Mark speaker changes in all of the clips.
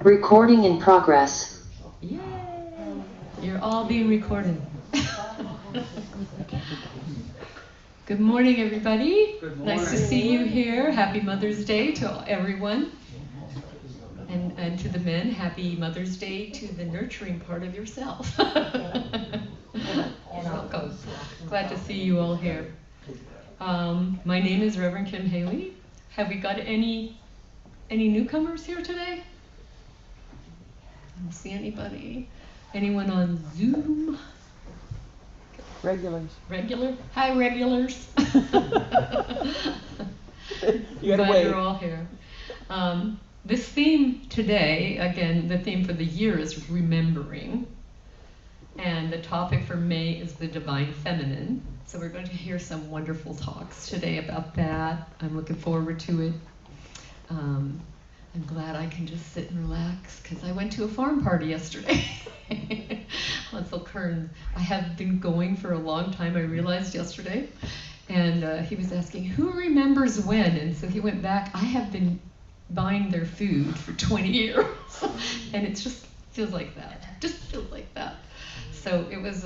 Speaker 1: Recording in progress.
Speaker 2: Yay! You're all being recorded. Good morning, everybody.
Speaker 3: Good morning.
Speaker 2: Nice to see you here. Happy Mother's Day to everyone. And to the men, happy Mother's Day to the nurturing part of yourself. Welcome. Glad to see you all here. My name is Reverend Kim Haley. Have we got any newcomers here today? I don't see anybody. Anyone on Zoom?
Speaker 4: Regulars.
Speaker 2: Regular? Hi, regulars.
Speaker 4: You gotta
Speaker 2: Glad
Speaker 4: wait.
Speaker 2: you're all here. This theme today, again, the theme for the year is remembering. And the topic for May is the Divine Feminine. So we're going to hear some wonderful talks today about that. I'm looking forward to it. I'm glad I can just sit and relax because I went to a farm party yesterday. Uncle Kern, I have been going for a long time, I realized yesterday. And he was asking, who remembers when? And so he went back. I have been buying their food for 20 years. And it just feels like that. Just feels like that. So it was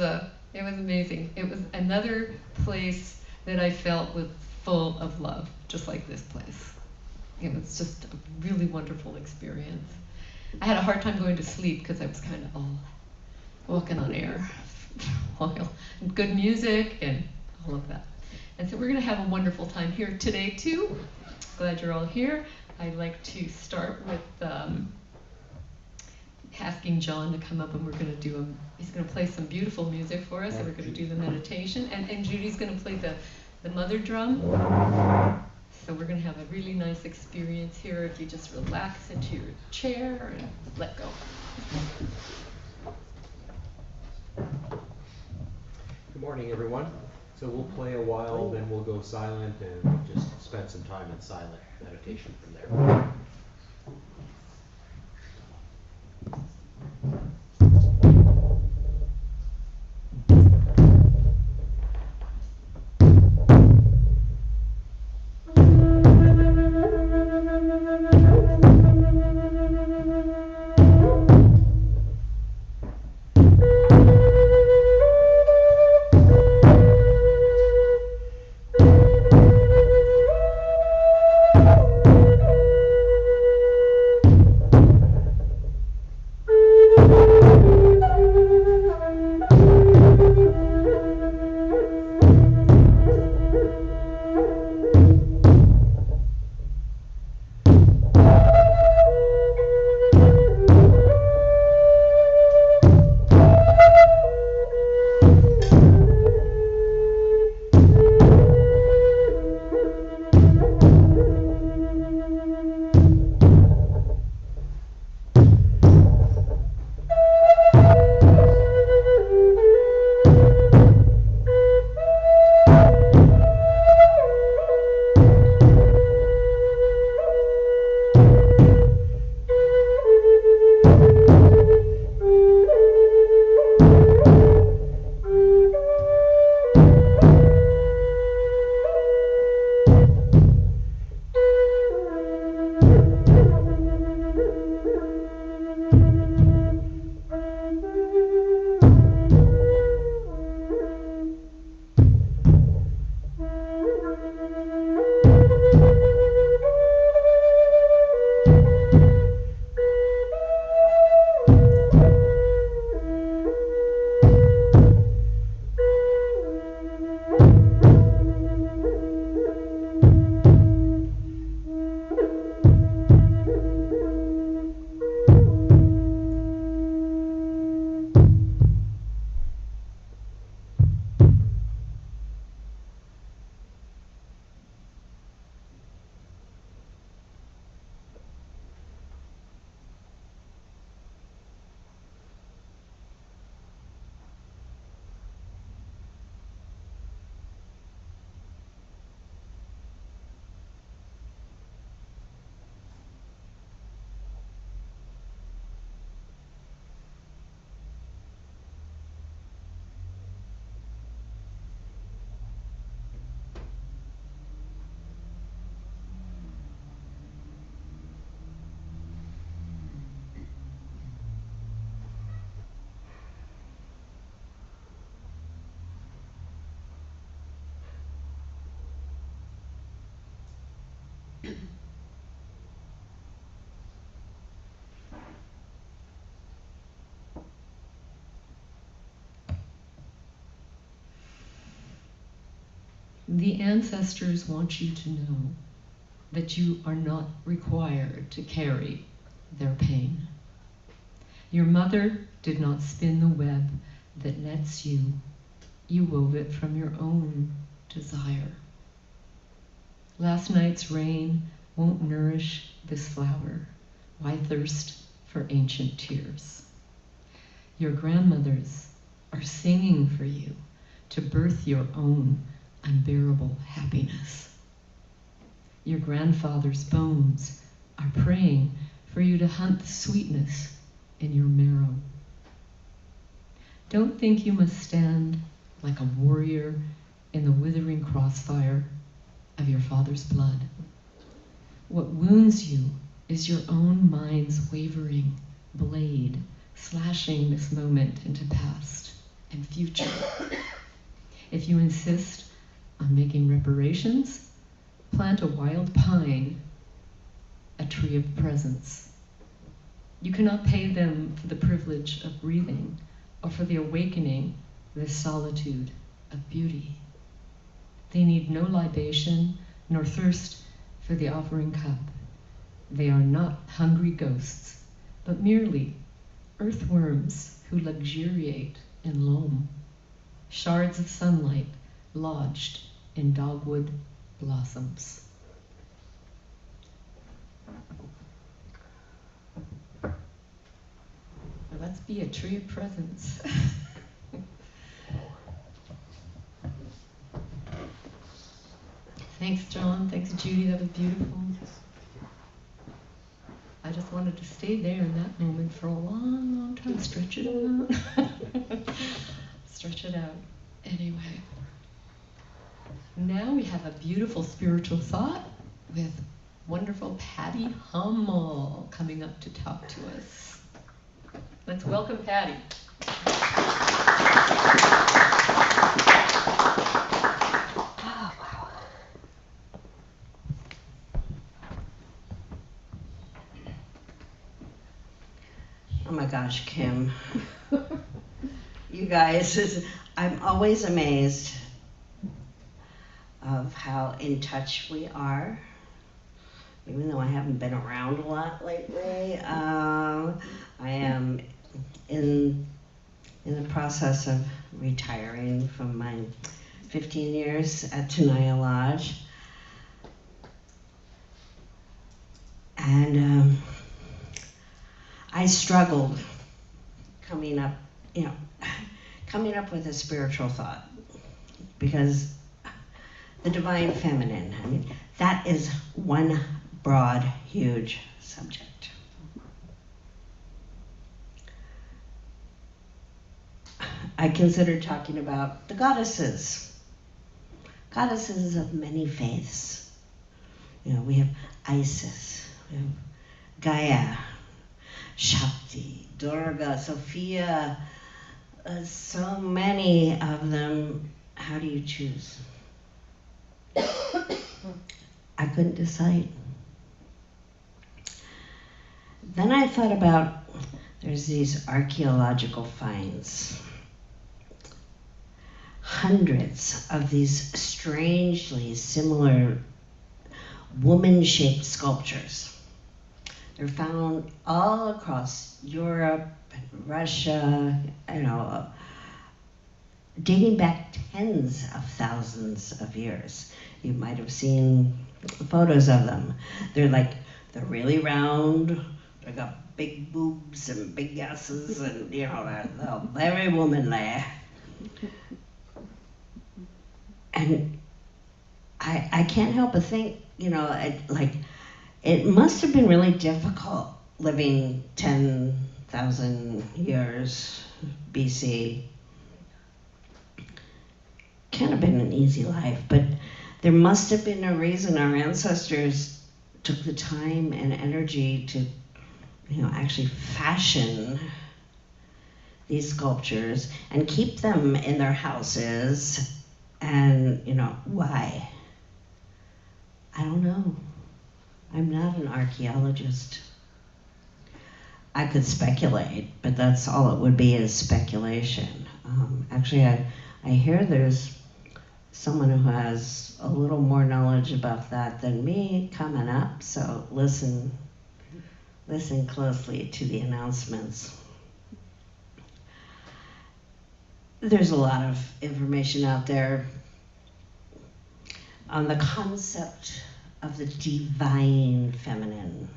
Speaker 2: amazing. It was another place that I felt was full of love, just like this place. It was just a really wonderful experience. I had a hard time going to sleep because I was kind of all walking on air. Good music and all of that. And so we're going to have a wonderful time here today too. Glad you're all here. I'd like to start with asking John to come up, and we're going to do he's going to play some beautiful music for us, and we're going to do the meditation. And Judy's going to play the mother drum. So we're going to have a really nice experience here if you just relax into your chair and let go.
Speaker 3: Good morning, everyone. So we'll play a while, then we'll go silent and just spend some time in silent meditation from there.
Speaker 2: The ancestors want you to know that you are not required to carry their pain. Your mother did not spin the web that nets you. You wove it from your own desire. Last night's rain won't nourish this flower. Why thirst for ancient tears? Your grandmothers are singing for you to birth your own unbearable happiness. Your grandfather's bones are praying for you to hunt the sweetness in your marrow. Don't think you must stand like a warrior in the withering crossfire of your father's blood. What wounds you is your own mind's wavering blade, slashing this moment into past and future. If you insist on making reparations, plant a wild pine, a tree of presence. You cannot pay them for the privilege of breathing or for the awakening this solitude of beauty. They need no libation nor thirst for the offering cup. They are not hungry ghosts, but merely earthworms who luxuriate in loam, shards of sunlight lodged in dogwood blossoms. Now let's be a tree of presence. Thanks, John. Thanks, Judy. That was beautiful. I just wanted to stay there in that moment for a long, long time. Stretch it out. Stretch it out. Anyway. Now we have a beautiful spiritual thought with wonderful Patti Hummel coming up to talk to us. Let's welcome Patti.
Speaker 4: Oh my gosh, Kim. You guys, I'm always amazed of how in touch we are. Even though I haven't been around a lot lately, I am in the process of retiring from my 15 years at Tenaya Lodge. And I struggled coming up with a spiritual thought, because the divine feminine, I mean, that is one broad, huge subject. I considered talking about the goddesses of many faiths. You know, we have Isis, we have Gaia, Shakti, Durga, Sophia, so many of them. How do you choose? I couldn't decide. Then I thought about, there's these archaeological finds. Hundreds of these strangely similar woman-shaped sculptures. They're found all across Europe and Russia, dating back tens of thousands of years. You might have seen photos of them. They're really round, they got big boobs and big asses, and they're very womanly. And I can't help but think, it must have been really difficult living 10,000 years BC. Can't have been an easy life, but there must have been a reason our ancestors took the time and energy to, actually fashion these sculptures and keep them in their houses. And, why? I don't know. I'm not an archaeologist. I could speculate, but that's all it would be, is speculation. Actually, I hear there's someone who has a little more knowledge about that than me coming up, so listen closely to the announcements. There's a lot of information out there on the concept of the divine feminine.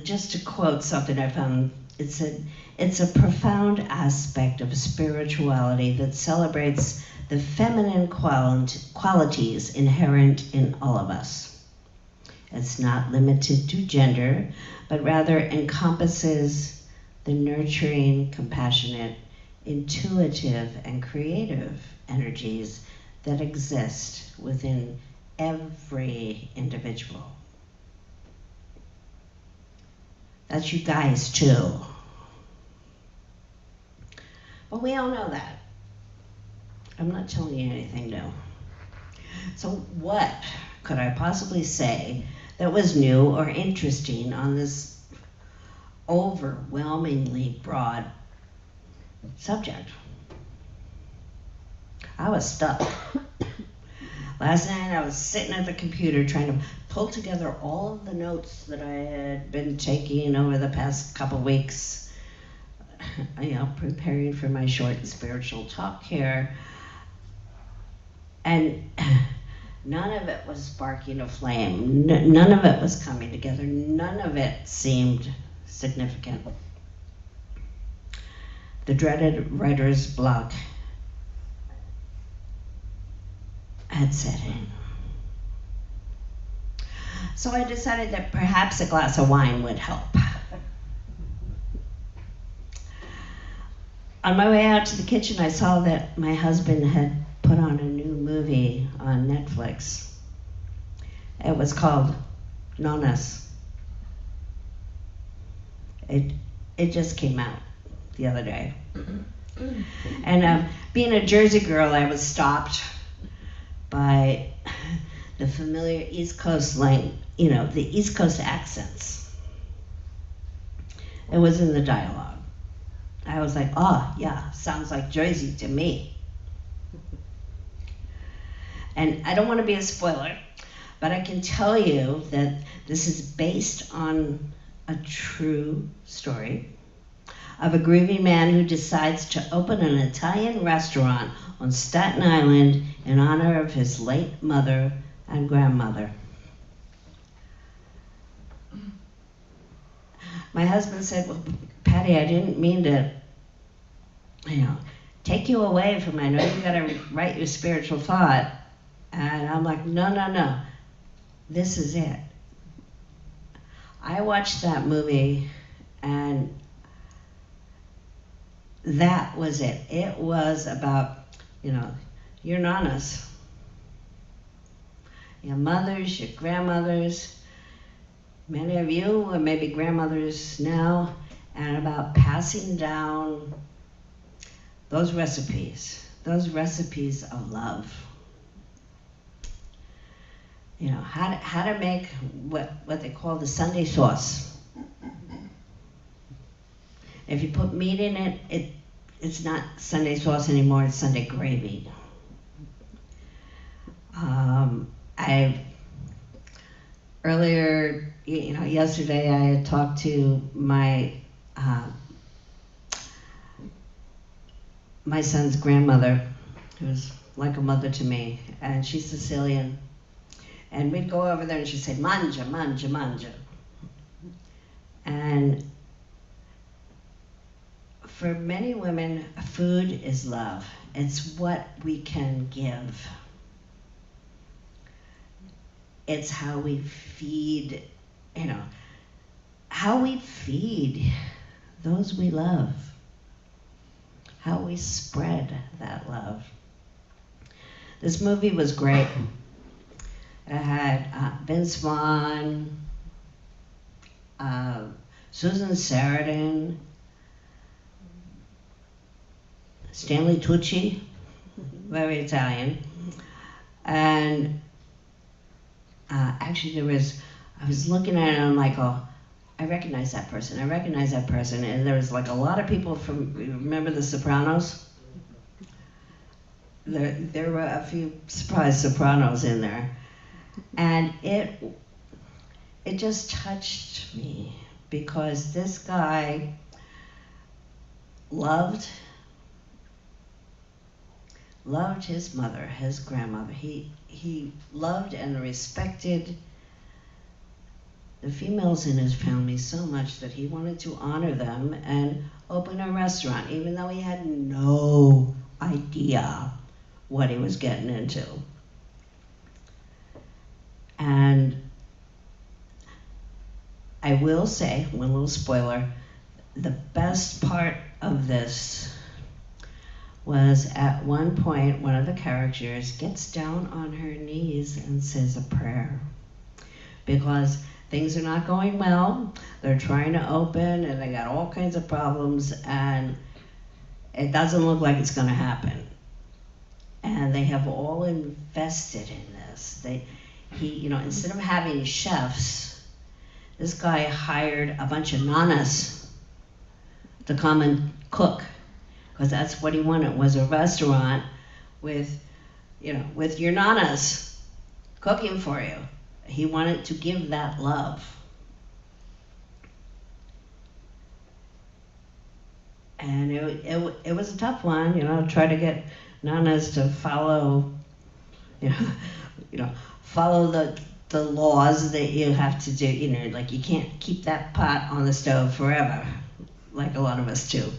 Speaker 4: Just to quote something I found, it said, "It's a profound aspect of spirituality that celebrates the feminine qualities inherent in all of us. It's not limited to gender, but rather encompasses the nurturing, compassionate, intuitive, and creative energies that exist within every individual." That's you guys too. But we all know that. I'm not telling you anything new. So what could I possibly say that was new or interesting on this overwhelmingly broad subject? I was stuck. Last night I was sitting at the computer trying to pull together all of the notes that I had been taking over the past couple weeks, preparing for my short spiritual talk here. And none of it was sparking a flame. None of it was coming together. None of it seemed significant. The dreaded writer's block had set in. So I decided that perhaps a glass of wine would help. On my way out to the kitchen, I saw that my husband had put on a new movie on Netflix. It was called Nonas. It just came out the other day. And being a Jersey girl, I was stopped by the familiar East Coast the East Coast accents. It was in the dialogue. I was like, oh yeah, sounds like Jersey to me. And I don't want to be a spoiler, but I can tell you that this is based on a true story of a grieving man who decides to open an Italian restaurant on Staten Island in honor of his late mother and grandmother. My husband said, well, Patti, I didn't mean to, take you away from, I know you gotta write your spiritual thought. And I'm like, no, this is it. I watched that movie and that was it. It was about, your nanas, your mothers, your grandmothers. Many of you are maybe grandmothers now, and about passing down those recipes of love. How to make what they call the Sunday sauce. If you put meat in it, it's not Sunday sauce anymore, it's Sunday gravy. Earlier, yesterday I had talked to my son's grandmother, who was like a mother to me, and she's Sicilian. And we'd go over there and she'd say, mangia, mangia, mangia. And for many women, food is love. It's what we can give. It's how we feed, how we feed those we love. How we spread that love. This movie was great. It had Vince Vaughn, Susan Sarandon, Stanley Tucci, very Italian, and actually I was looking at it and I'm like, oh, I recognize that person. I recognize that person. And there was like a lot of people from, remember The Sopranos? There were a few surprise Sopranos in there. And it just touched me because this guy loved his mother, his grandmother. He loved and respected the females in his family so much that he wanted to honor them and open a restaurant, even though he had no idea what he was getting into. And I will say, one little spoiler, the best part of this was at one point one of the characters gets down on her knees and says a prayer because things are not going well. They're trying to open and they got all kinds of problems and it doesn't look like it's going to happen. And they have all invested in this. Instead of having chefs, this guy hired a bunch of nanas to come and cook, because that's what he wanted, was a restaurant with your nanas cooking for you. He wanted to give that love. And it was a tough one, try to get nanas to follow, follow the laws that you have to do, like you can't keep that pot on the stove forever, like a lot of us do,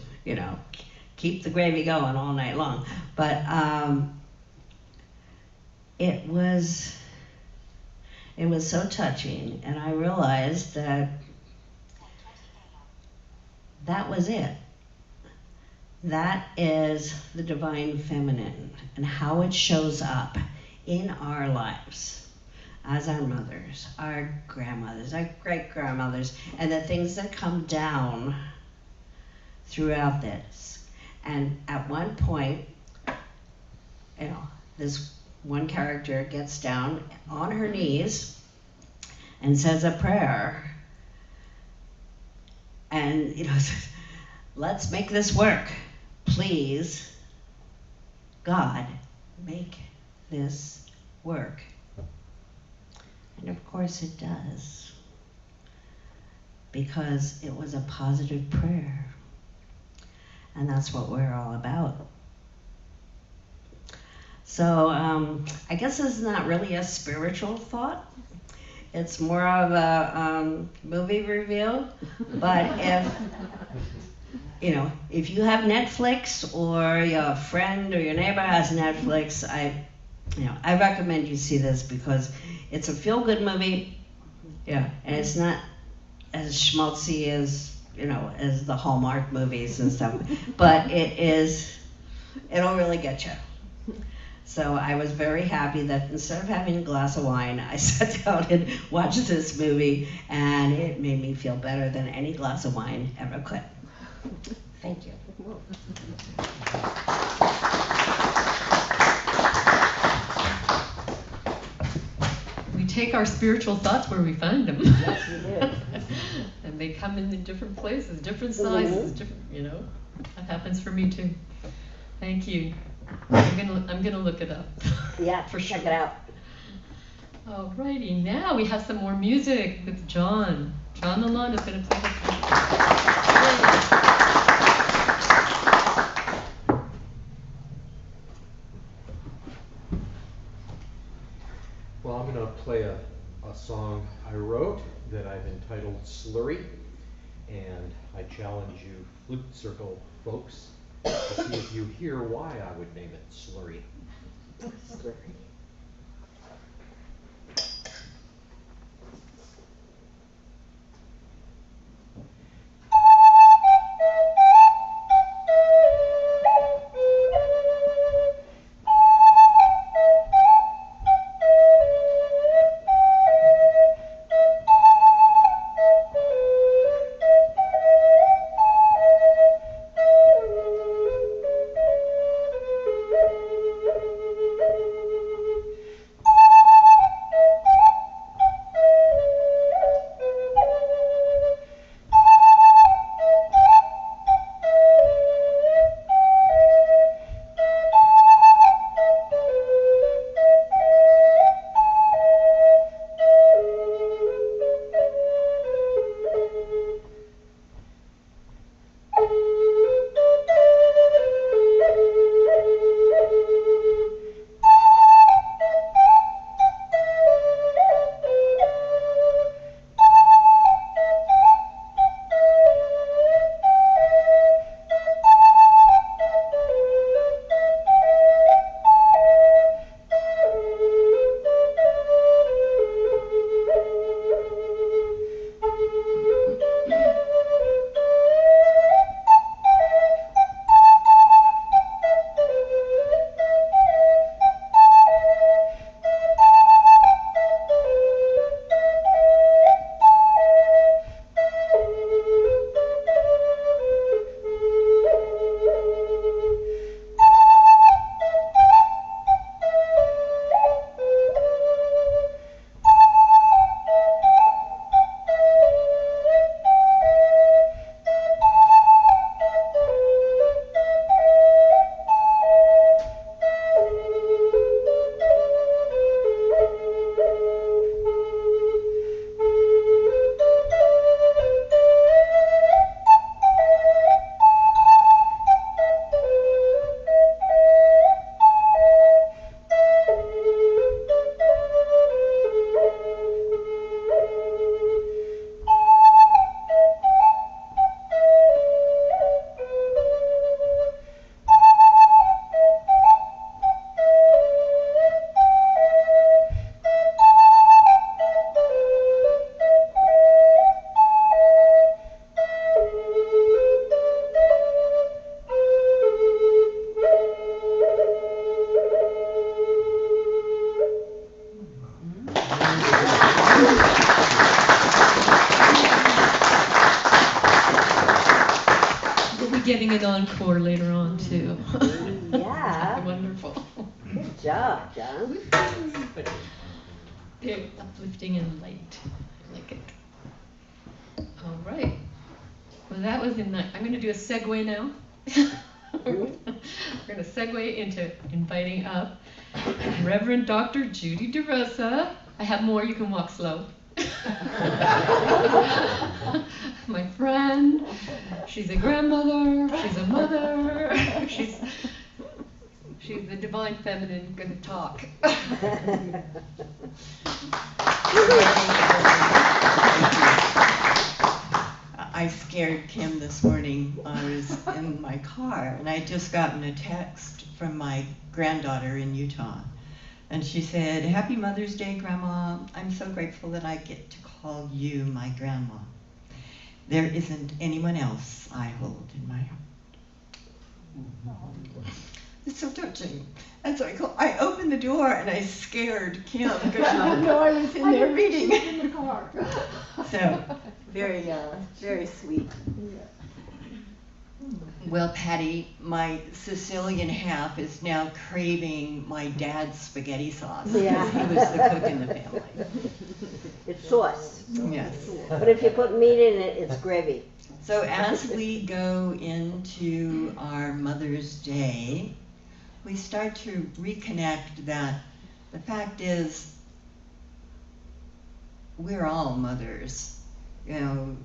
Speaker 4: keep the gravy going all night long. But it was so touching, and I realized that was it. That is the divine feminine and how it shows up in our lives as our mothers, our grandmothers, our great-grandmothers, and the things that come down throughout this. And at one point, this one character gets down on her knees and says a prayer. And, let's make this work. Please, God, make this work. And of course it does, because it was a positive prayer. And that's what we're all about. So I guess this is not really a spiritual thought. It's more of a movie review. But if you have Netflix or your friend or your neighbor has Netflix, I recommend you see this because it's a feel-good movie. Yeah, and it's not as schmaltzy as as the Hallmark movies and stuff, but it'll really get you. So I was very happy that instead of having a glass of wine, I sat down and watched this movie, and it made me feel better than any glass of wine ever could. Thank you.
Speaker 2: We take our spiritual thoughts where we find them.
Speaker 5: Yes, we do.
Speaker 2: And they come in different places, different sizes, different, That happens for me too. Thank you. I'm gonna look it up.
Speaker 5: Yeah,
Speaker 2: for sure.
Speaker 5: check it out.
Speaker 2: Alrighty, now we have some more music with John. John LaLonde is gonna play the
Speaker 3: Well, I'm going to play a song I wrote that I've entitled Slurry, and I challenge you flute circle folks to see if you hear why I would name it Slurry.
Speaker 5: Slurry.
Speaker 2: We'll be getting an encore later on, too.
Speaker 5: Yeah.
Speaker 2: Wonderful.
Speaker 5: Good job, John.
Speaker 2: Very uplifting and light. I like it. All right. Well, that was in the, I'm going to do a segue now. We're going to segue into inviting up Reverend Dr. Judy DeRosa. I have more, you can walk slow. My friend, she's a grandmother, she's a mother, she's the divine feminine going to talk.
Speaker 6: I scared Kim this morning. I was in my car, and I had just gotten a text from my granddaughter in Utah. And she said, "Happy Mother's Day, Grandma. I'm so grateful that I get to call you my grandma. There isn't anyone else I hold in my heart." It's so touching. And so I opened the door and I scared Kim because she didn't know I was in there reading.
Speaker 5: In the car.
Speaker 6: So very, very sweet. Well, Patti, my Sicilian half is now craving my dad's spaghetti sauce because
Speaker 5: Yeah.
Speaker 6: he was the cook in the family.
Speaker 5: It's sauce.
Speaker 6: Yes.
Speaker 5: But if you put meat in it, it's gravy.
Speaker 6: So as we go into our Mother's Day, we start to reconnect that the fact is we're all mothers. You know,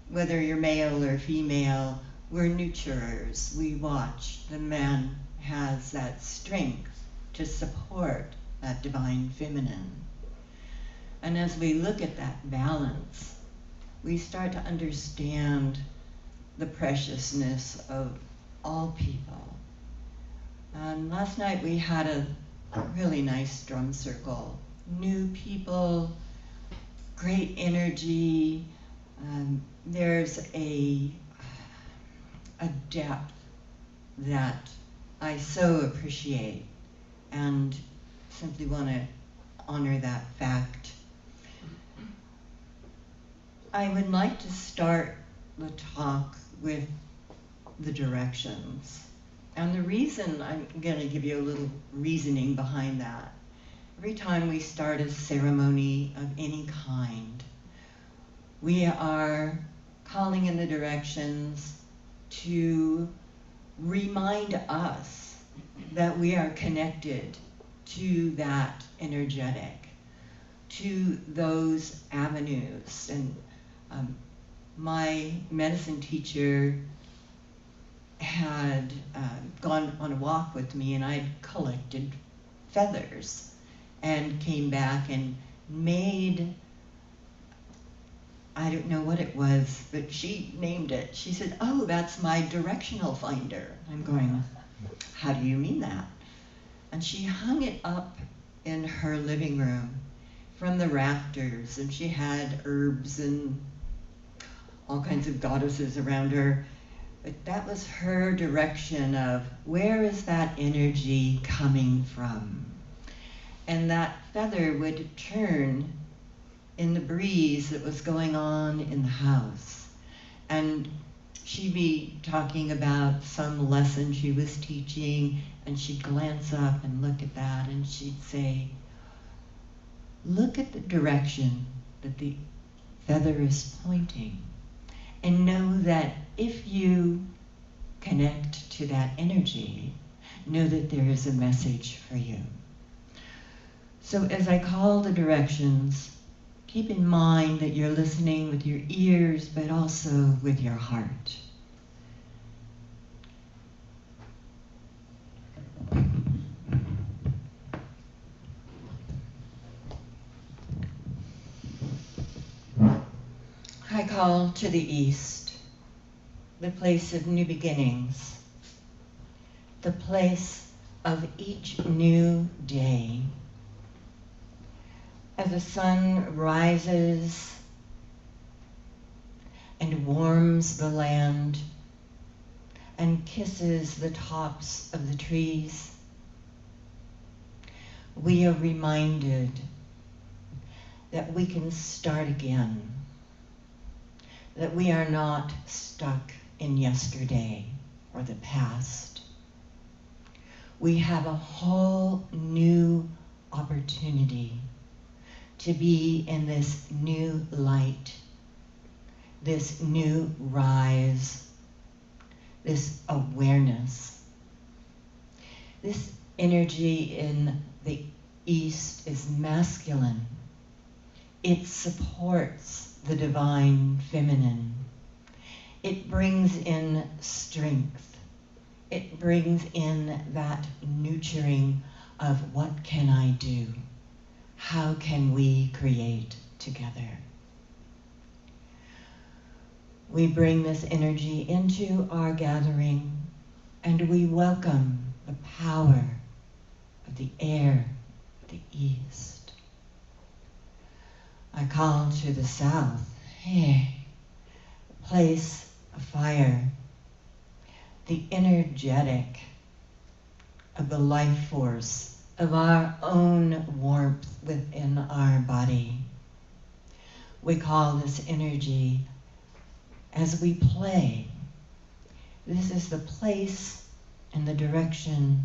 Speaker 6: whether you're male or female, we're nurturers. We watch. The man has that strength to support that divine feminine. And as we look at that balance, we start to understand the preciousness of all people. Last night we had a really nice drum circle. New people, great energy. There's a depth that I so appreciate and simply want to honor that fact. I would like to start the talk with the directions. And the reason, I'm going to give you a little reasoning behind that. Every time we start a ceremony of any kind, we are calling in the directions to remind us that we are connected to that energetic, to those avenues. And my medicine teacher had gone on a walk with me, and I'd collected feathers and came back and made, I don't know what it was, but she named it. She said, "Oh, that's my directional finder." I'm going, "How do you mean that?" And she hung it up in her living room from the rafters, and she had herbs and all kinds of goddesses around her. But that was her direction of where is that energy coming from? And that feather would turn in the breeze that was going on in the house. And she'd be talking about some lesson she was teaching, and she'd glance up and look at that, and she'd say, "Look at the direction that the feather is pointing, and know that if you connect to that energy, know that there is a message for you." So as I call the directions, keep in mind that you're listening with your ears, but also with your heart. I call to the east, the place of new beginnings, the place of each new day. As the sun rises and warms the land and kisses the tops of the trees, we are reminded that we can start again, that we are not stuck in yesterday or the past. We have a whole new opportunity to be in this new light, this new rise, this awareness. This energy in the East is masculine. It supports the divine feminine. It brings in strength. It brings in that nurturing of what can I do? How can we create together? We bring this energy into our gathering and we welcome the power of the air of the East. I call to the south, hey, the place of fire, the energetic of the life force of our own warmth within our body. We call this energy as we play. This is the place and the direction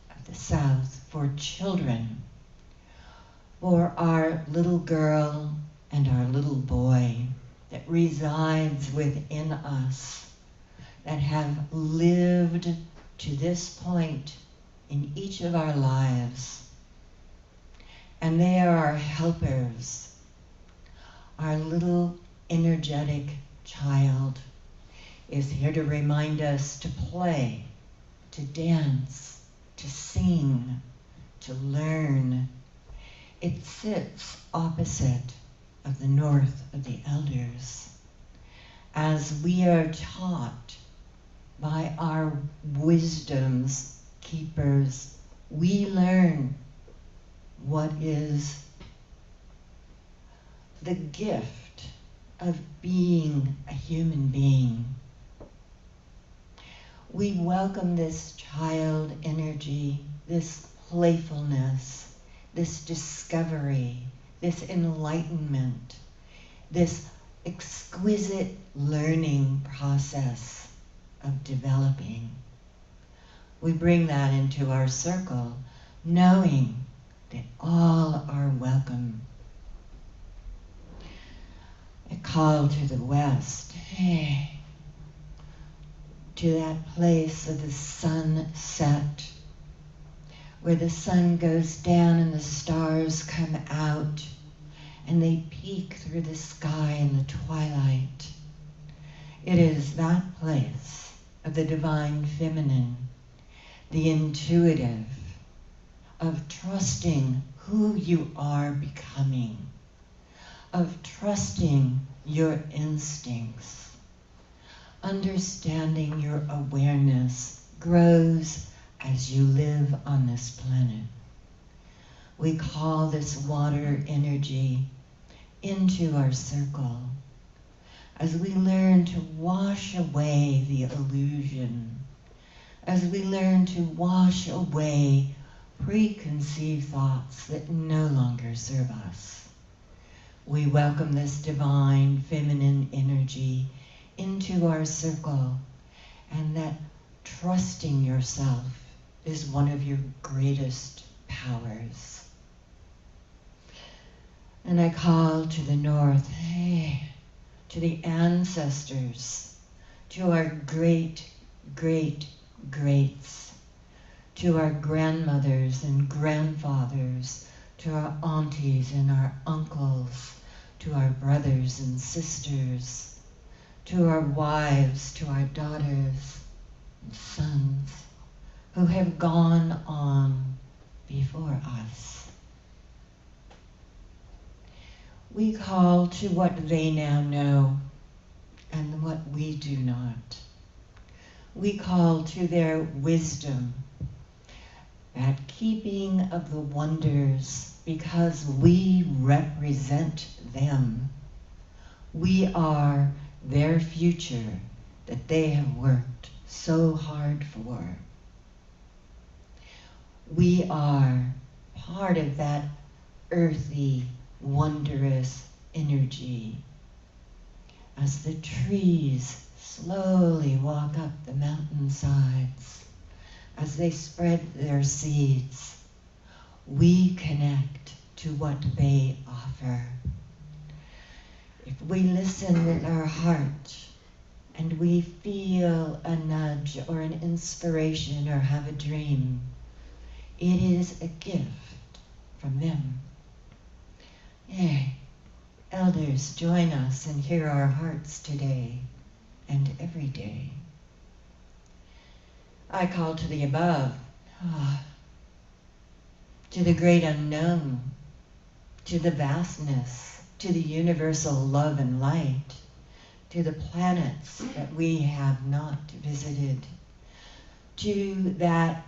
Speaker 6: of the south for children, for our little girl and our little boy that resides within us, that have lived to this point in each of our lives. And they are our helpers. Our little energetic child is here to remind us to play, to dance, to sing, to learn. It sits opposite of the north of the elders. As we are taught by our wisdom's keepers, we learn what is the gift of being a human being. We welcome this child energy, this playfulness, this discovery, this enlightenment, this exquisite learning process of developing. We bring that into our circle, knowing that all are welcome. A call to the west, hey, to that place of the sunset, where the sun goes down and the stars come out, and they peek through the sky in the twilight. It is that place of the divine feminine, the intuitive, of trusting who you are becoming, of trusting your instincts. Understanding your awareness grows as you live on this planet. We call this water energy into our circle as we learn to wash away the illusion, as we learn to wash away preconceived thoughts that no longer serve us. We welcome this divine feminine energy into our circle, and that trusting yourself is one of your greatest powers. And I call to the north, hey, to the ancestors, to our great, great, greats, to our grandmothers and grandfathers, to our aunties and our uncles, to our brothers and sisters, to our wives, to our daughters and sons who have gone on before us. We call to what they now know and what we do not. We call to their wisdom, that keeping of the wonders, because we represent them. We are their future that they have worked so hard for. We are part of that earthy, wondrous energy as the trees slowly walk up the mountainsides, as they spread their seeds. We connect to what they offer. If we listen with our heart and we feel a nudge or an inspiration or have a dream, it is a gift from them. Yea, elders, join us and hear our hearts today and every day. I call to the above, to the great unknown, to the vastness, to the universal love and light, to the planets that we have not visited, to that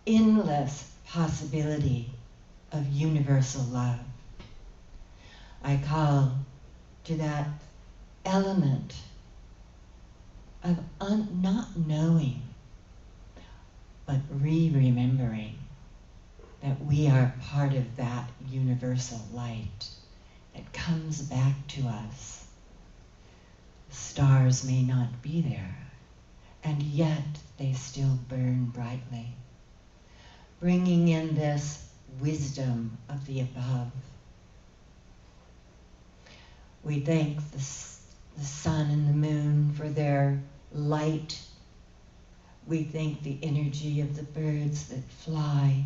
Speaker 6: endless possibility of universal love. I call to that element of not knowing, but remembering that we are part of that universal light that comes back to us. Stars may not be there, and yet they still burn brightly, bringing in this wisdom of the above. We thank the sun and the moon for their light. We thank the energy of the birds that fly,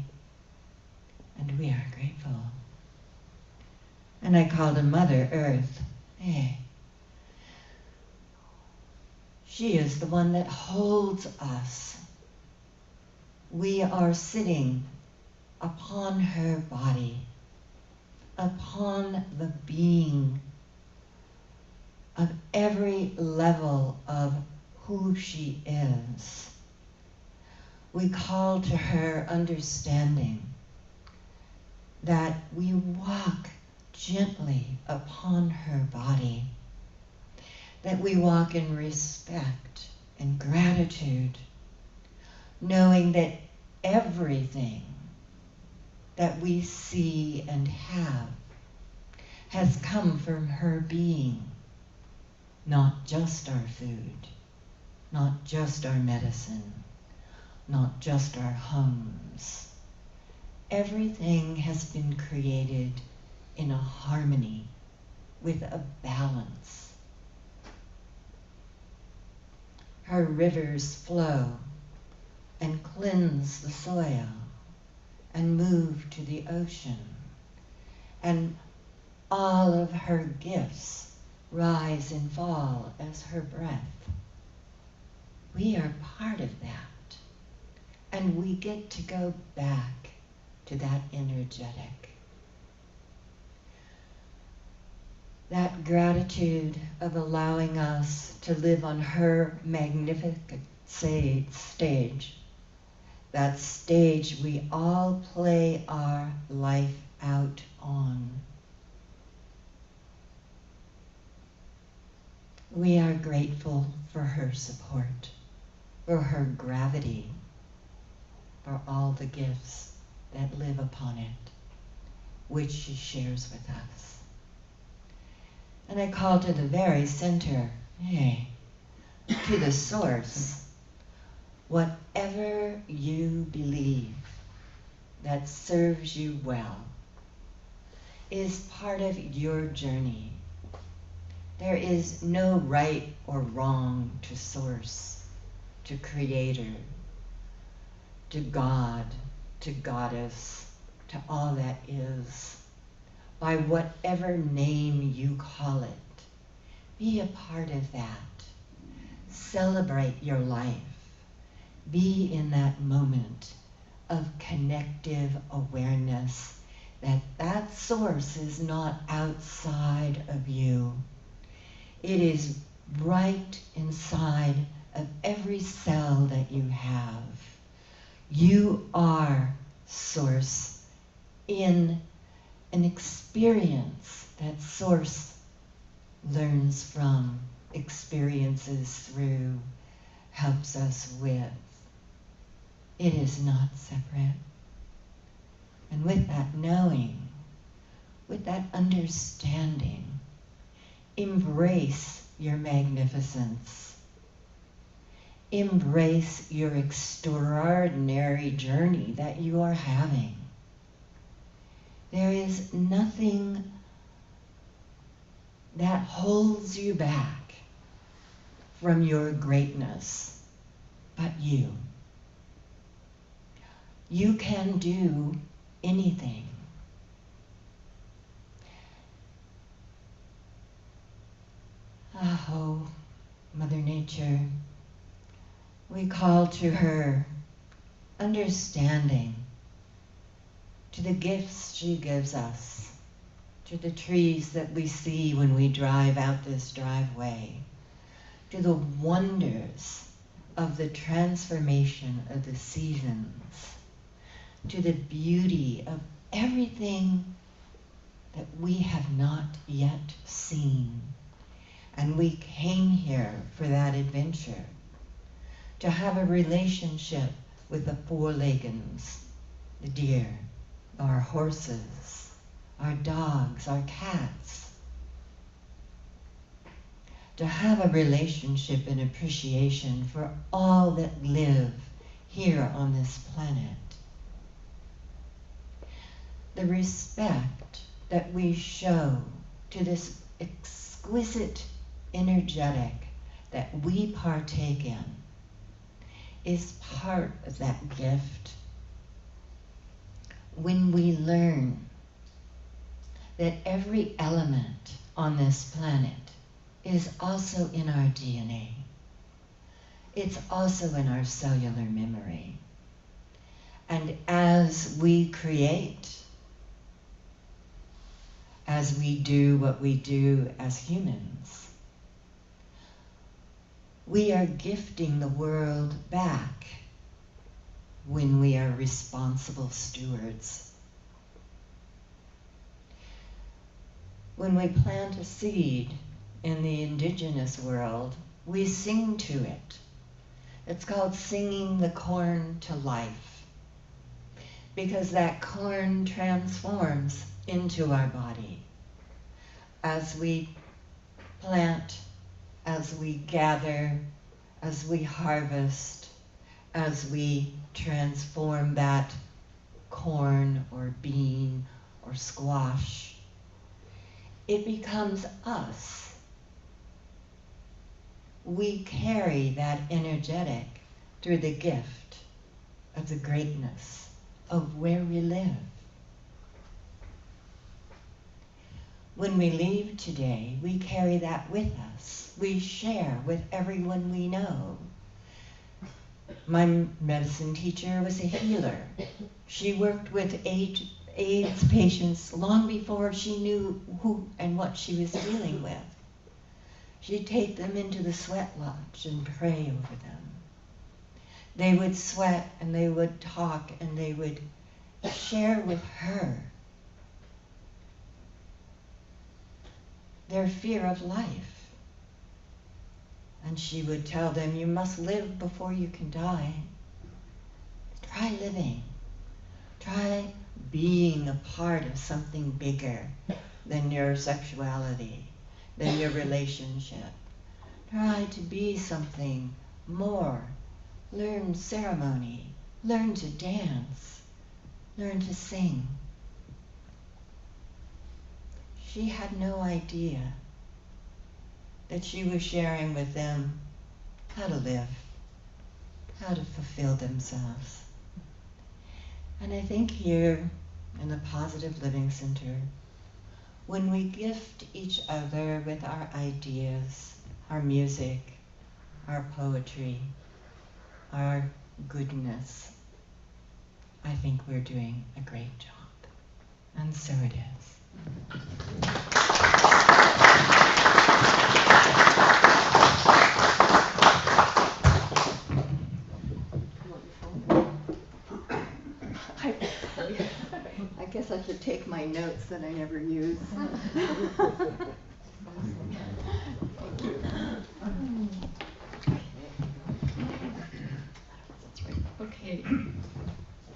Speaker 6: and we are grateful. And I call to Mother Earth. Hey, she is the one that holds us. We are sitting upon her body, upon the being of every level of who she is. We call to her understanding that we walk gently upon her body, that we walk in respect and gratitude, knowing that everything that we see and have has come from her being. Not just our food, not just our medicine, not just our homes. Everything has been created in a harmony with a balance. Her rivers flow and cleanse the soil and move to the ocean, and all of her gifts rise and fall as her breath. We are part of that, and we get to go back to that energetic. That gratitude of allowing us to live on her magnificent stage, that stage we all play our life out on. We are grateful for her support, for her gravity, for all the gifts that live upon it, which she shares with us. And I call to the very center, to the source. Whatever you believe that serves you well is part of your journey. There is no right or wrong to source, to creator, to God, to goddess, to all that is. By whatever name you call it, be a part of that. Celebrate your life. Be in that moment of connective awareness that that source is not outside of you. It is right inside of every cell that you have. You are source in an experience that source learns from, experiences through, helps us with. It is not separate. And with that knowing, with that understanding. Embrace your magnificence. Embrace your extraordinary journey that you are having. There is nothing that holds you back from your greatness but you. You can do anything. Oh, Mother Nature, we call to her understanding, to the gifts she gives us, to the trees that we see when we drive out this driveway, to the wonders of the transformation of the seasons, to the beauty of everything that we have not yet seen. And we came here for that adventure, to have a relationship with the four-leggeds, the deer, our horses, our dogs, our cats. To have a relationship and appreciation for all that live here on this planet. The respect that we show to this exquisite energetic that we partake in is part of that gift. When we learn that every element on this planet is also in our DNA, it's also in our cellular memory. And as we create, as we do what we do as humans, we are gifting the world back when we are responsible stewards. When we plant a seed in the indigenous world, we sing to it. It's called singing the corn to life, because that corn transforms into our body as we plant, as we gather, as we harvest, as we transform that corn or bean or squash. It becomes us. We carry that energetic through the gift of the greatness of where we live. When we leave today, we carry that with us. We share with everyone we know. My medicine teacher was a healer. She worked with AIDS patients long before she knew who and what she was dealing with. She'd take them into the sweat lodge and pray over them. They would sweat and they would talk and they would share with her their fear of life. And she would tell them, you must live before you can die. Try living. Try being a part of something bigger than your sexuality, than your relationship. Try to be something more. Learn ceremony. Learn to dance. Learn to sing. She had no idea that she was sharing with them how to live, how to fulfill themselves. And I think here in the Positive Living Center, when we gift each other with our ideas, our music, our poetry, our goodness, I think we're doing a great job. And so it is. I guess I should take my notes that I never use.
Speaker 2: Okay.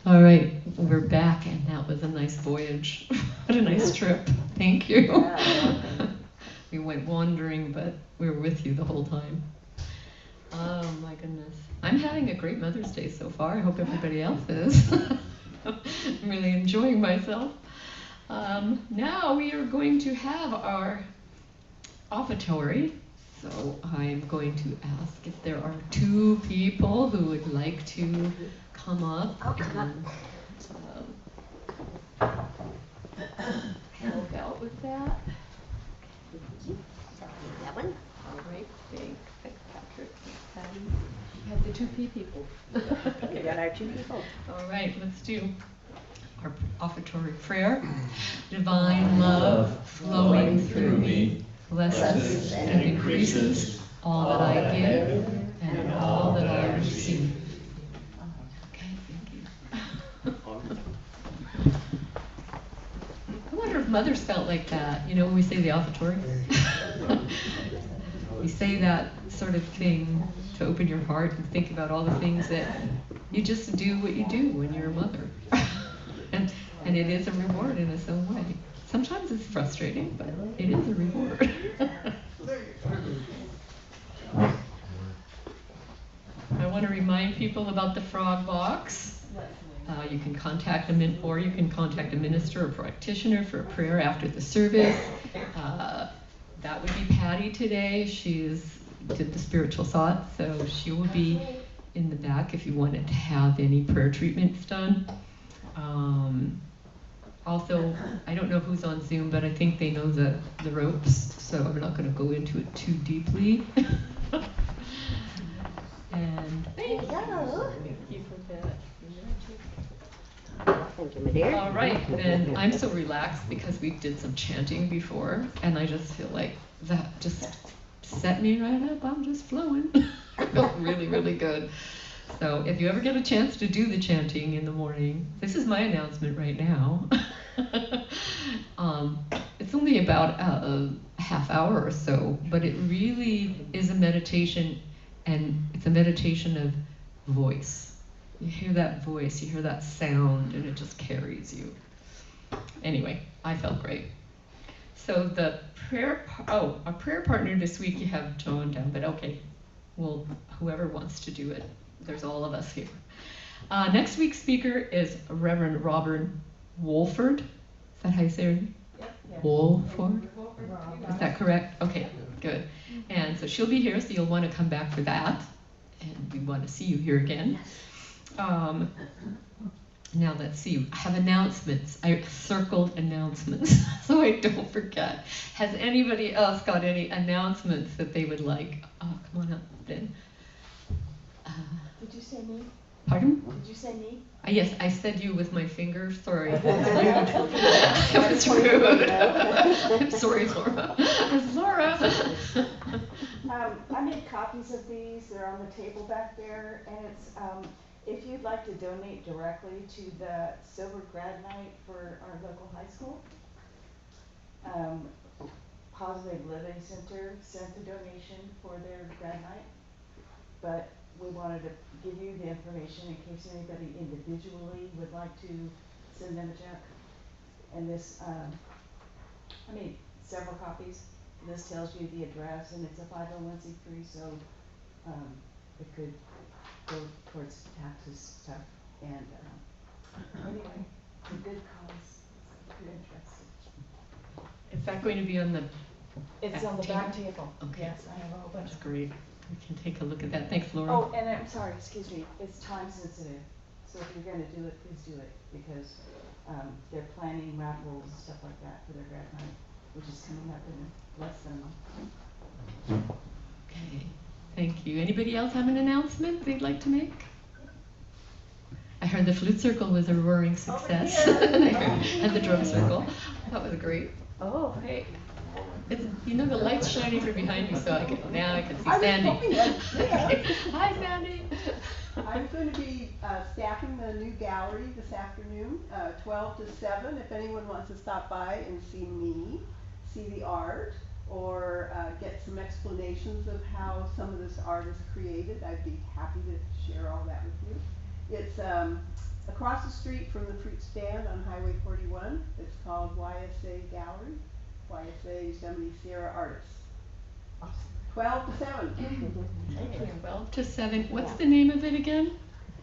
Speaker 2: All right, we're back, and that was a nice voyage. What a nice trip. Thank you.
Speaker 5: Yeah.
Speaker 2: We went wandering, but we were with you the whole time. Oh my goodness. I'm having a great Mother's Day so far. I hope everybody else is. I'm really enjoying myself. Now we are going to have our offertory. So I'm going to ask if there are two people who would like to come up
Speaker 5: I'll come up.
Speaker 2: and help out with that.
Speaker 5: That one?
Speaker 2: All right, thanks. Thanks, Patrick. Thanks, Patti. We have the two people.
Speaker 5: We got our two people.
Speaker 2: All right, let's do our offertory prayer. Divine love flowing through me, blesses and increases all that I give and all that I receive. Okay, thank you. I wonder if mothers felt like that, you know, when we say the offertory. We say that sort of thing to open your heart and think about all the things that you just do what you do when you're a mother. and it is a reward in its own way. Sometimes it's frustrating, but it is a reward. I want to remind people about the frog box. You can contact a minister or practitioner for a prayer after the service. That would be Patti today. She's did the spiritual thought, so she will be in the back if you wanted to have any prayer treatments done. Also, I don't know who's on Zoom, but I think they know the ropes, so I'm not going to go into it too deeply. And thank you. Thank you for that.
Speaker 5: Thank you, my dear.
Speaker 2: All right, then I'm so relaxed because we did some chanting before, and I just feel like that just set me right up. I'm just flowing. I felt really, really good. So if you ever get a chance to do the chanting in the morning, this is my announcement right now. It's only about a half hour or so, but it really is a meditation, and it's a meditation of voice. You hear that voice, you hear that sound, and it just carries you. Anyway, I felt great. So the our prayer partner this week, you have John down, but okay, well, whoever wants to do it, there's all of us here. Next week's speaker is Reverend Robert Wolford. Is that how you say it? Yep. Wolford? Is that correct? Okay, good. And so she'll be here, so you'll want to come back for that. And we want to see you here again. Now let's see, I have announcements. I circled announcements so I don't forget. Has anybody else got any announcements that they would like? Oh, come on up then.
Speaker 7: Did you say me?
Speaker 2: Pardon?
Speaker 7: Did you say me?
Speaker 2: Yes, I said you with my finger. Sorry. That was rude. I'm sorry, Laura. It's Laura.
Speaker 7: I made copies of these. They're on the table back there, and it's if you'd like to donate directly to the Silver Grad Night for our local high school, Positive Living Center sent a donation for their grad night, but we wanted to give you the information in case anybody individually would like to send them a check. And this, I made several copies. This tells you the address, and it's a 501c3, so it could go towards taxes stuff. And anyway, it's a good cause. If you're interested.
Speaker 2: Is that going to be on the
Speaker 7: It's on the back table.
Speaker 2: Okay.
Speaker 7: Yes, I have a whole bunch
Speaker 2: That's
Speaker 7: of
Speaker 2: great. We can take a look at that. Thanks, Laura.
Speaker 7: Oh, and I'm sorry, excuse me, it's time sensitive. So if you're gonna do it, please do it, because they're planning raffles and stuff like that for their grad night, which is coming up in less than a month.
Speaker 2: Okay, thank you. Anybody else have an announcement they'd like to make? I heard the flute circle was a roaring success. And the drum circle. That was great. Oh, hey. It's, you know, the light's shining from behind you, so now I can see Sandy. Hi, Sandy.
Speaker 8: I'm going to be staffing the new gallery this afternoon, 12 to 7. If anyone wants to stop by and see me, see the art, or get some explanations of how some of this art is created, I'd be happy to share all that with you. It's across the street from the fruit stand on Highway 41. It's called YSA Gallery. YSA is Yosemite Sierra Artists. 12 to 7.
Speaker 2: 12 to 7. What's the name of it again?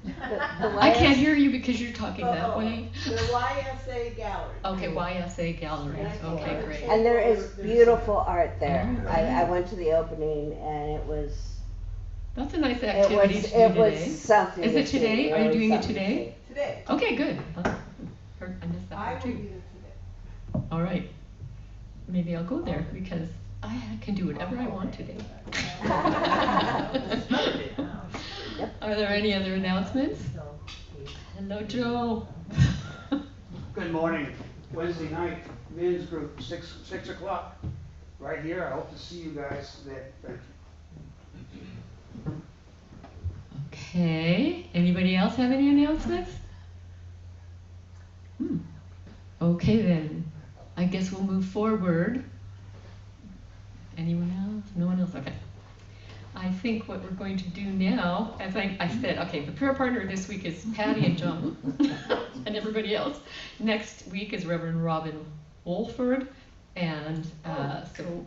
Speaker 5: The
Speaker 2: I can't hear you because you're talking that way.
Speaker 8: The YSA Gallery.
Speaker 2: Okay, YSA Gallery. Okay, great.
Speaker 5: And there is beautiful art there. I went to the opening and it was
Speaker 2: That's a nice activity to do
Speaker 5: it was
Speaker 2: today.
Speaker 5: something.
Speaker 2: Is it
Speaker 5: to see,
Speaker 2: today? Are you
Speaker 5: really
Speaker 2: doing it
Speaker 5: something to
Speaker 2: today?
Speaker 8: Today.
Speaker 2: Okay, good. I missed that
Speaker 8: I
Speaker 2: part
Speaker 8: will
Speaker 2: too.
Speaker 8: be there today.
Speaker 2: All right. Maybe I'll go there because I can do whatever I want today. Are there any other announcements? Hello, Joe.
Speaker 9: Good morning. Wednesday night, men's group, 6 o'clock, right here. I hope to see you guys there. Thank you.
Speaker 2: Okay. Anybody else have any announcements? Okay then. I guess we'll move forward. Anyone else? No one else? Okay. I think what we're going to do now, as I said, okay, the prayer partner this week is Patti and John and everybody else. Next week is Reverend Robin Wolford, and so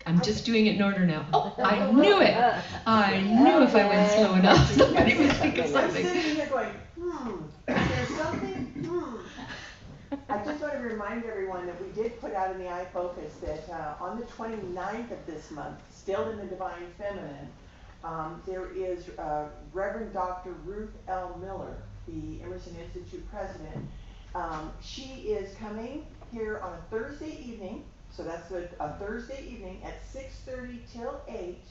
Speaker 2: I'm just doing it in order now. Oh, I knew it! I knew if I went slow enough, somebody would think of
Speaker 7: I'm
Speaker 2: something.
Speaker 7: sitting here going, is there something? I just want to remind everyone that we did put out in the iFocus that on the 29th of this month, still in the Divine Feminine, there is Reverend Dr. Ruth L. Miller, the Emerson Institute president. She is coming here on a Thursday evening, so that's a Thursday evening at 6:30 till 8.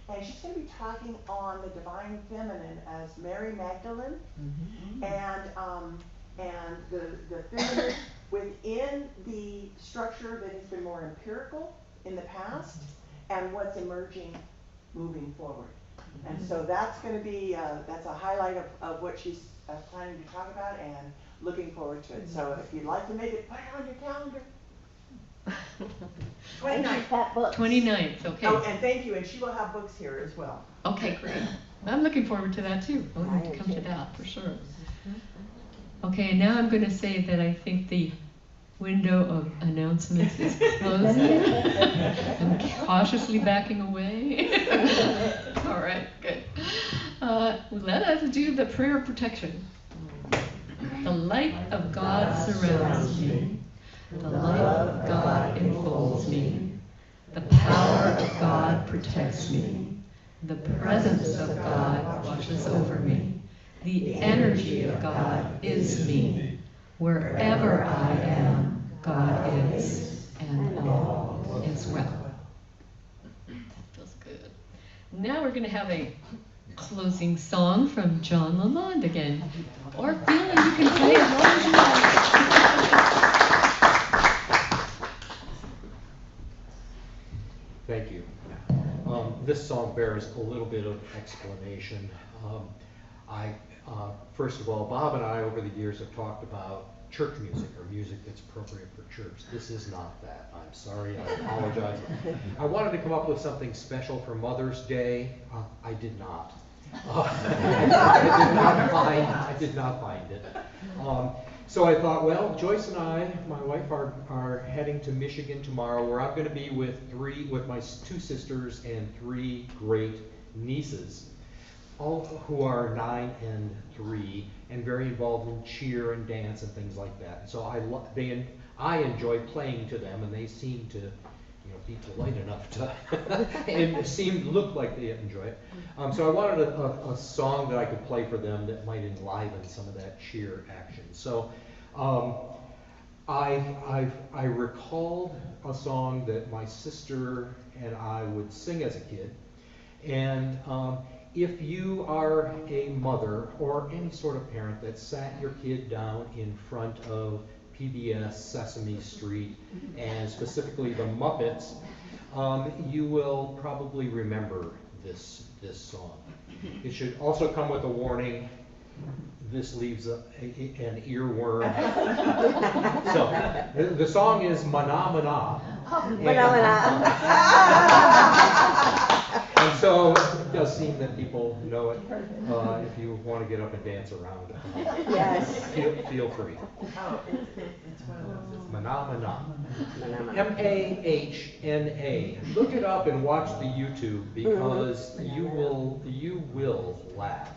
Speaker 7: And she's going to be talking on the Divine Feminine as Mary Magdalene, and the feminine within the structure that has been more empirical in the past, and what's emerging moving forward. And so that's going to be, that's a highlight of what she's planning to talk about, and looking forward to it. So if you'd like to make it, put it on your calendar. 29th.
Speaker 5: That book.
Speaker 2: 29th, okay.
Speaker 7: Oh, and thank you, and she will have books here as well.
Speaker 2: Okay, great. I'm looking forward to that too. I want to come to that for sure. Okay, and now I'm going to say that I think the window of announcements is closing. I'm cautiously backing away. All right, good. Let us do the prayer of protection. The light of God surrounds me. The love of God enfolds me. The power of God protects me. The presence of God watches over me. The energy of God is me. Wherever I am, God is, and all is well. That feels good. Now we're going to have a closing song from John LaLonde again. Or Phil, you can play as long as you like.
Speaker 3: Thank you. This song bears a little bit of explanation. First of all, Bob and I over the years have talked about church music, or music that's appropriate for church. This is not that. I'm sorry, I apologize. I wanted to come up with something special for Mother's Day. I did not. I did not find it. So I thought, well, Joyce and I, my wife, are heading to Michigan tomorrow, where I'm going to be with my 2 sisters and 3 great nieces, all who are 9 and 3, and very involved in cheer and dance and things like that. So I enjoy playing to them, and they seem to, be polite enough to, and look like they enjoy it. So I wanted a song that I could play for them that might enliven some of that cheer action. So I recalled a song that my sister and I would sing as a kid, and if you are a mother or any sort of parent that sat your kid down in front of PBS Sesame Street, and specifically the Muppets, you will probably remember this song. It should also come with a warning. This leaves an earworm. So the song is Mana Mana.
Speaker 5: Mana Mana.
Speaker 3: And so it does seem that people know it. If you want to get up and dance around,
Speaker 5: Yes.
Speaker 3: feel free.
Speaker 7: Oh, it's one of those.
Speaker 3: Mana M-A-H-N-A. Look it up and watch the YouTube because you will laugh.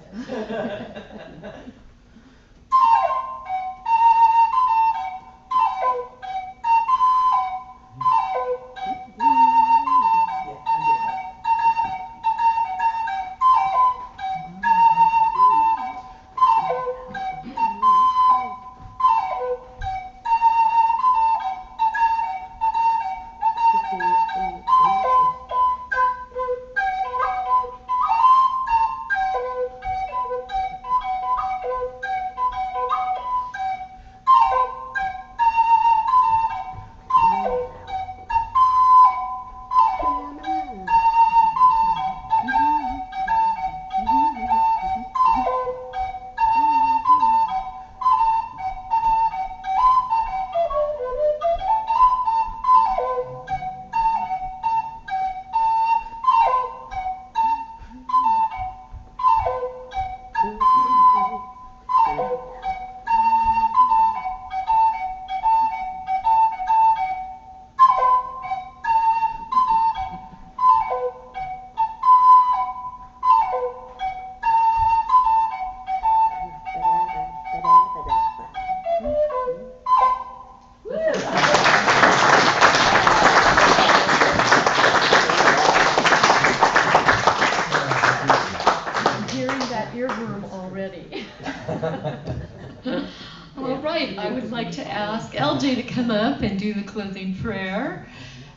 Speaker 2: All right, I would like to ask LJ to come up and do the closing prayer.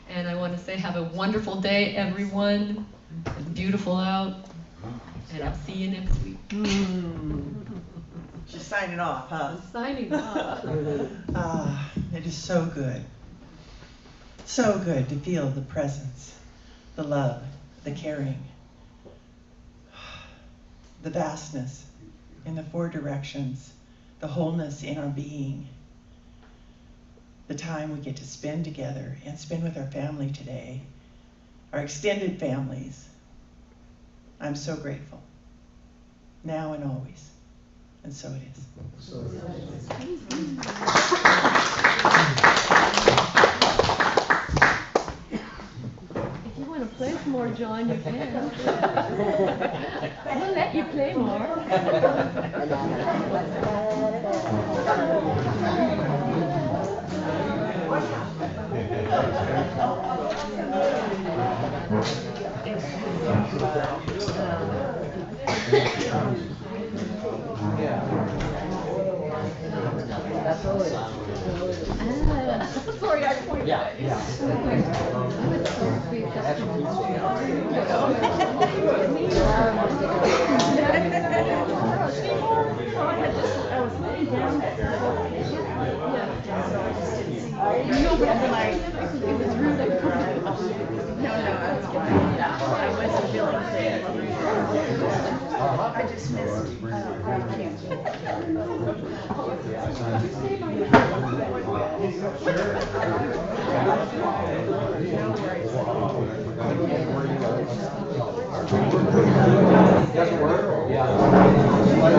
Speaker 2: And I want to say have a wonderful day, everyone. It's beautiful out. And I'll see you next week.
Speaker 10: She's signing off, huh?
Speaker 2: Signing off.
Speaker 10: It is so good. So good to feel the presence, the love, the caring, the vastness in the four directions, the wholeness in our being, the time we get to spend together and spend with our family today, our extended families. I'm so grateful, now and always, and so it is.
Speaker 2: If you want to play some more, John, you can. We'll let you play more. Sorry, I pointed at you.
Speaker 7: I just missed
Speaker 3: Doesn't work? Yeah.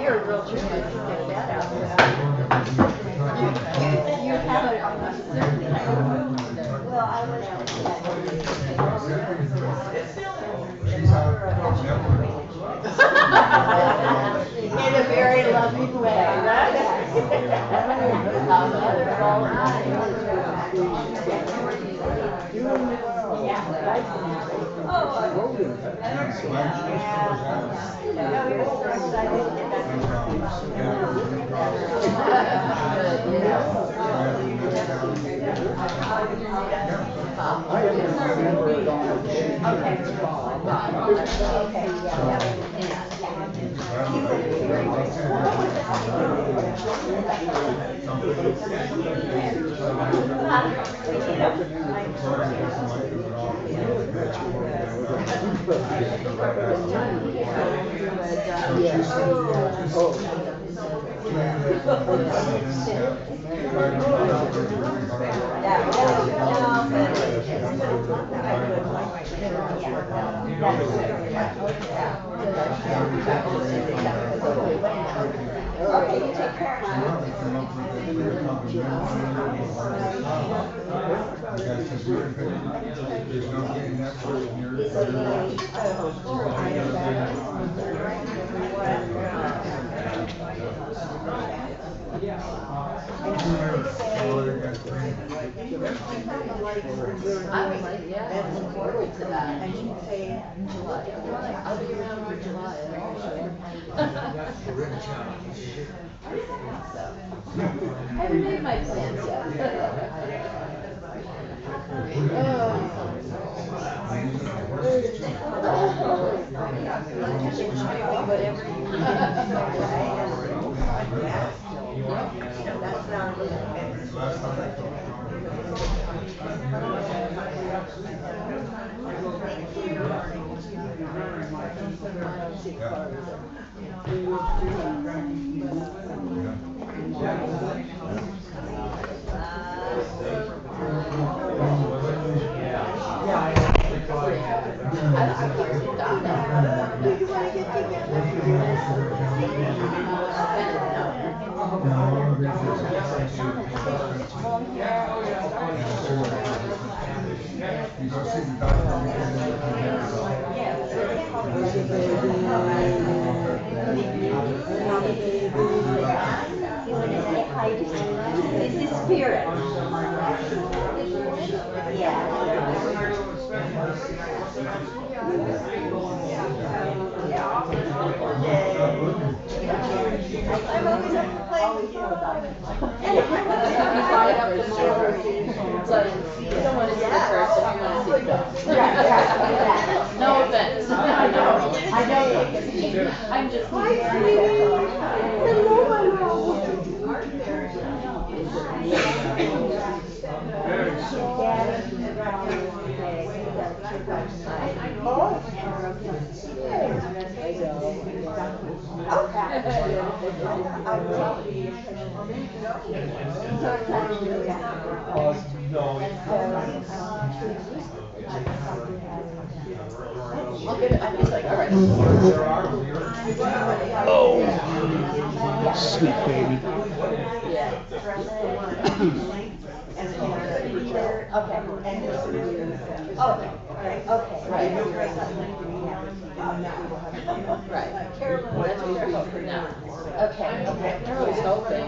Speaker 5: You're a real trooper to get that out there. You have well, I went out with in a very loving way, right? haven't made my plans yet. Whatever This is spirit. I'm always up to play with you.
Speaker 11: You don't want to see the first, if you want to see the best.
Speaker 5: Right.
Speaker 11: No offense. I know.
Speaker 5: I know.
Speaker 11: I'm just.
Speaker 5: Hi, sweetie. Hello.
Speaker 11: I'll get it. I'll be like, all right.
Speaker 9: Oh, sweet baby.
Speaker 11: Right. That's what they're hoping now. Okay. They're always hoping.